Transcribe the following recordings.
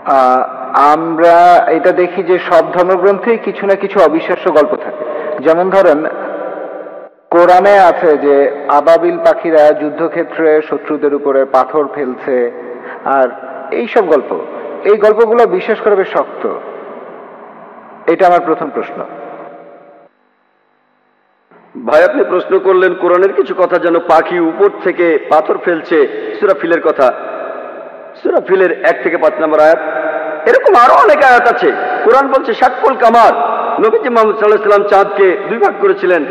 আহ, আমরা এটা দেখি যে সব ধর্মগ্রন্থেই কিছু না কিছু অবিশ্বাস্য গল্প থাকে। যেমন ধরেন, কোরআনে আছে যে আবাবিল পাখিরা যুদ্ধক্ষেত্রে শত্রুদের উপরে পাথর ফেলছে, আর এইসব গল্প, এই গল্পগুলো বিশ্বাস করা বেশ শক্ত। এটা আমার প্রথম প্রশ্ন। ভাই, আপনি প্রশ্ন করলেন কোরআনের কিছু কথা যেন পাখি উপর থেকে পাথর ফেলছে, সূরা ফিলের কথা। সূরা ফিলের 1 থেকে 5 নম্বর আয়াত। এরকম আরো অনেক আয়াত আছে। কোরআন বলছে শাক্কুল কামার, নবীজি মুহাম্মদ সাল্লাল্লাহু আলাইহি ওয়াসাল্লাম চাঁদকে 2 ভাগ করেছিলেন,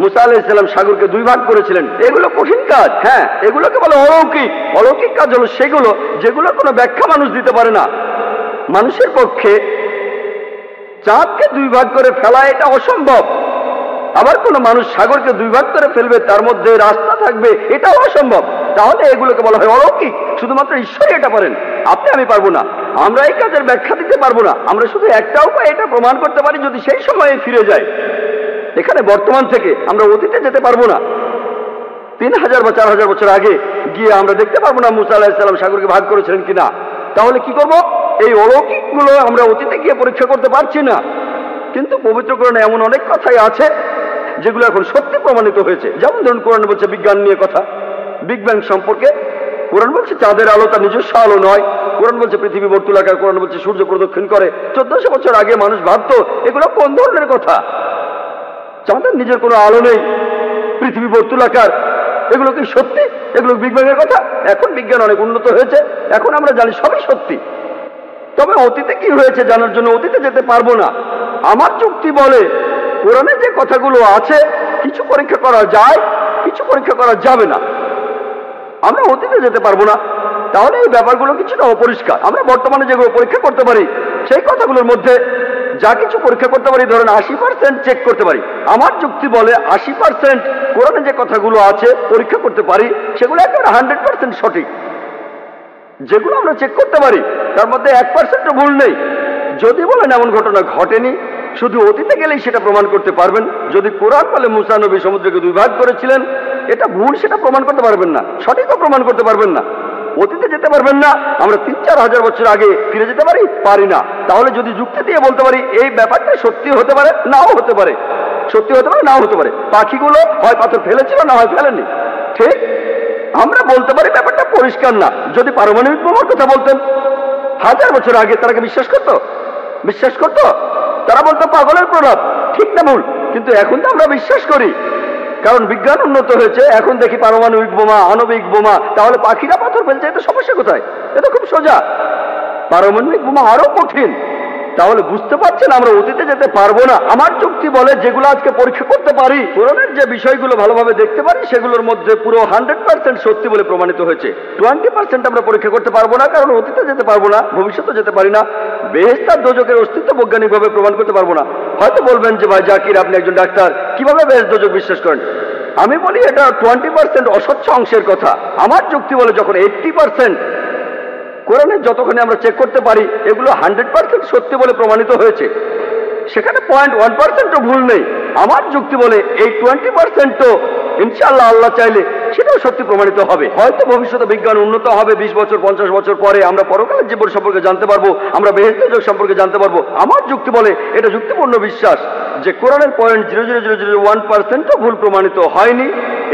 মুসা আলাইহিস সালাম সাগরকে 2 ভাগ করেছিলেন। এগুলো কঠিন কাজ, হ্যাঁ, এগুলোকে বলে অলৌকিক। অলৌকিক কাজ হলো সেগুলো যেগুলো কোনো ব্যাখ্যা মানুষ দিতে পারে না। মানুষের পক্ষে চাঁদকে 2 ভাগ করে ফেলা এটা অসম্ভব। আবার কোনো মানুষ সাগরকে 2 ভাগ করে ফেলবে, তার মধ্যে রাস্তা থাকবে, এটাও অসম্ভব। তাহলে এগুলোকে বলা হয় অলৌকিক। শুধুমাত্র ঈশ্বরই এটা পারেন, আপনি আমি পারবো না। আমরা এই কাজের ব্যাখ্যা দিতে পারবো না। আমরা শুধু একটা উপায় এটা প্রমাণ করতে পারি, যদি সেই সময়ে ফিরে যায়। এখানে বর্তমান থেকে আমরা অতীতে যেতে পারবো না। 3000 বা 4000 বছর আগে গিয়ে আমরা দেখতে পারবো না মুসা আলাইহিস সালাম সাগরকে ভাগ করেছিলেন কিনা। তাহলে কি করব? এই অলৌকিকগুলো আমরা অতীতে গিয়ে পরীক্ষা করতে পারছি না। কিন্তু পবিত্র কোরআনে এমন অনেক কথাই আছে যেগুলো এখন সত্যি প্রমাণিত হয়েছে। যেমন ধরুন, কোরআন বলছে বিজ্ঞান নিয়ে কথা, বিগ ব্যাং সম্পর্কে। কোরআন বলছে চাঁদের আলো তার নিজস্ব আলো নয়। কোরআন বলছে পৃথিবী বর্তুলাকার। কোরআন বলছে সূর্য প্রদক্ষিণ করে। 1400 বছর আগে মানুষ ভাবতো এগুলো কোন ধরনের কথা? চাঁদের নিজের কোনো আলো নেই, পৃথিবী বর্তুলাকার, এগুলো কি সত্যি? এগুলো বিগ ব্যাং এর কথা? এখন বিজ্ঞান অনেক উন্নত হয়েছে, এখন আমরা জানি সবই সত্যি। তবে অতীতে কি হয়েছে জানার জন্য অতীতে যেতে পারবো না। আমার যুক্তি বলে কোরআনে যে কথাগুলো আছে কিছু পরীক্ষা করা যায়, কিছু পরীক্ষা করা যাবে না। আমরা অতীতে যেতে পারবো না, তাহলে এই ব্যাপারগুলো কিছুটা অপরিষ্কার। আমরা বর্তমানে যেগুলো পরীক্ষা করতে পারি সেই কথাগুলোর মধ্যে যা কিছু পরীক্ষা করতে পারি, ধরেন 80% চেক করতে পারি। আমার যুক্তি বলে 80% কোরআনে যে কথাগুলো আছে পরীক্ষা করতে পারি, সেগুলো একেবারে 100% সঠিক। যেগুলো আমরা চেক করতে পারি তার মধ্যে 1%ও ভুল নেই। যদি বলেন এমন ঘটনা ঘটেনি, শুধু অতীতে গেলেই সেটা প্রমাণ করতে পারবেন। যদি কোরআন বলে মুসা নবী সমুদ্রকে 2 ভাগ করেছিলেন, এটা ভুল, সেটা প্রমাণ করতে পারবেন না, সঠিকও প্রমাণ করতে পারবেন না। অতীতে যেতে পারবেন না। আমরা 3-4 হাজার বছর আগে ফিরে যেতে পারি না। তাহলে যদি যুক্তি দিয়ে বলতে পারি এই ব্যাপারটা সত্যি হতে পারে, নাও হতে পারে, সত্যি হতে পারে, নাও হতে পারে। পাখিগুলো হয় পাথর ফেলেছিল, না হয় ফেলেনি, ঠিক? আমরা বলতে পারি ব্যাপারটা পরিষ্কার না। যদি পারমাণবিক বোমার কথা বলতেন 1000 বছর আগে, তারা কি বিশ্বাস করতো? বিশ্বাস করতো? তারা বলতো পাগলের প্রলাপ, ঠিক না ভুল? কিন্তু এখন তো আমরা বিশ্বাস করি, কারণ বিজ্ঞান উন্নত হয়েছে। এখন দেখি পারমাণবিক বোমা, আণবিক বোমা। তাহলে পাখিরা পাথর ফেলছে, এতে সমস্যা কোথায়? এটা খুব সোজা। পারমাণবিক বোমা আরো কঠিন। তাহলে বুঝতে পারছেন আমরা অতীতে যেতে পারবো না। আমার যুক্তি বলে যেগুলো আজকে পরীক্ষা করতে পারি, কোরআনের যে বিষয়গুলো ভালোভাবে দেখতে পারি, সেগুলোর মধ্যে পুরো 100% সত্যি বলে প্রমাণিত হয়েছে। 20% আমরা পরীক্ষা করতে পারবো না, কারণ অতীতে যেতে পারবো না, ভবিষ্যতে যেতে পারি না। বেহেশত আর দোজখের অস্তিত্ব বৈজ্ঞানিকভাবে প্রমাণ করতে পারবো না। হয়তো বলবেন যে ভাই জাকির, আপনি একজন ডাক্তার, কিভাবে বেহেশত দোজখ বিশ্বাস করেন? আমি বলি এটা 20% অস্বচ্ছ অংশের কথা। আমার যুক্তি বলে যখন 80% কোরআনের যতখানি আমরা চেক করতে পারি এগুলো 100% সত্যি বলে প্রমাণিত হয়েছে, সেখানে 0.1%ও ভুল নেই। আমার যুক্তি বলে এই 20%ও ইনশাআল্লাহ আল্লাহ চাইলে সেটাও সত্যি প্রমাণিত হবে। হয়তো ভবিষ্যতে বিজ্ঞান উন্নত হবে, 20 বছর 50 বছর পরে আমরা পরকালের জীবন সম্পর্কে জানতে পারবো, আমরা বেহেশত দোজখ সম্পর্কে জানতে পারবো। আমার যুক্তি বলে এটা যুক্তিপূর্ণ বিশ্বাস যে কোরআনের 0.00001%ও ভুল প্রমাণিত হয়নি,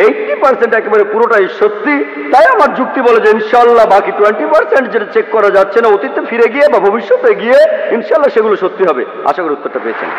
80% একেবারে পুরোটাই সত্যি। তাই আমার যুক্তি বলে যে ইনশাআল্লাহ বাকি 20% যেটা চেক করা যাচ্ছে না, অতীতে ফিরে গিয়ে বা ভবিষ্যতে গিয়ে ইনশাআল্লাহ সেগুলো সত্যি হবে। আশা করি উত্তরটা পেয়েছেন।